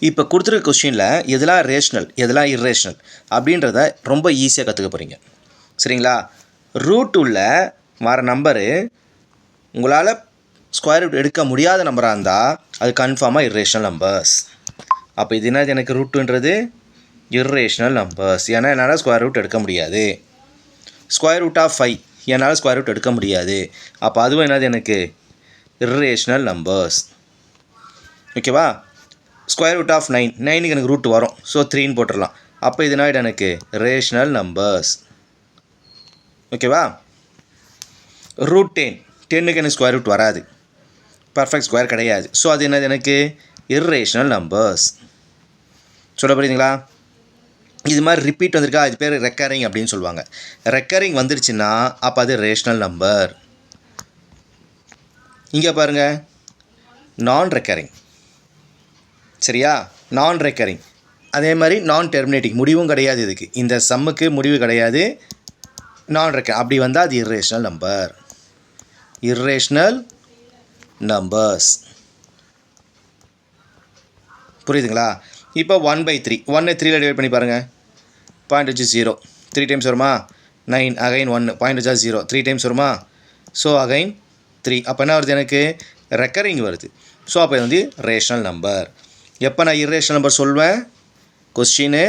இப்போ கொடுத்துருக்க கொஸ்டினில் எதெல்லாம் ரேஷ்னல் எதெல்லாம் இர்ரேஷ்னல் அப்படின்றத ரொம்ப ஈஸியாக கற்றுக்க போகிறீங்க. சரிங்களா? ரூட் உள்ள வர நம்பரு உங்களால் ஸ்கொயர் ரூட் எடுக்க முடியாத நம்பராக இருந்தால் அது கன்ஃபார்மாக இர்ரேஷ்னல் நம்பர்ஸ். அப்போ இது என்னது எனக்கு ரூட்டுன்றது இர்ரேஷ்னல் நம்பர்ஸ். ஏன்னா என்னால் ஸ்கொயர் ரூட் எடுக்க முடியாது. ஸ்கொயர் ரூட் ஆஃப் 5 என்னால் ஸ்கொயர் ரூட் எடுக்க முடியாது. அப்போ அதுவும் என்னது எனக்கு இர்ரேஷ்னல் நம்பர்ஸ். ஓகேவா? ஸ்கொயர் ரூட் ஆஃப் 9 9க்கு எனக்கு ரூட் வரும். ஸோ 3ன்னு போட்டுடலாம். அப்போ இது என்ன எனக்கு ரேஷ்னல் நம்பர்ஸ். ஓகேவா? ரூட் 10க்கு எனக்கு ஸ்கொயர் ரூட் வராது. பர்ஃபெக்ட் ஸ்கொயர் கிடையாது. ஸோ அது என்னது எனக்கு இர்ரேஷ்னல் நம்பர்ஸ். சொல்ல புரியுதுங்களா? இது மாதிரி ரிப்பீட் வந்திருக்கா, இது பேர் ரெக்கரிங் அப்படின்னு சொல்லுவாங்க. ரெக்கரிங் வந்துருச்சுன்னா அப்போ அது ரேஷ்னல் நம்பர். இங்கே பாருங்கள், நான் ரெக்கரிங். சரியா? நான் ரெக்கரிங். அதே மாதிரி நான் டெர்மினேட்டிங், முடிவும் கிடையாது இதுக்கு. இந்த சம்முக்கு முடிவு கிடையாது. நான் ரெக்கரிங் அப்படி வந்தால் அது இர்ரேஷ்னல் நம்பர். Irrational numbers. புரியுதுங்களா? இப்போ 1/3 1 3ல் டிவைட் பண்ணி பாருங்கள். பாயிண்ட் வச்சு 0 3 டைம்ஸ் வருமா? 9 அகைன் 1 பாயிண்ட் வச்சா 0 3 டைம்ஸ் வருமா? So again 3. அப்போ என்ன வருது எனக்கு ரெக்கரிங் வருது. ஸோ அப்போ இது வந்து ரேஷ்னல் நம்பர். எப்போ நான் இர்ரேஷ்னல் நம்பர் சொல்வேன்? கொஸ்டின்னு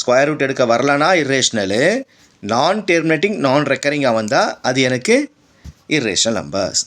ஸ்கொயர் ரூட் எடுக்க வரலனா இர்ரேஷ்னலு, நான் டெர்மினேட்டிங் நான் ரெக்கரிங்காக வந்தால் அது எனக்கு இர்ரேஷ்னல் நம்பர்ஸ்.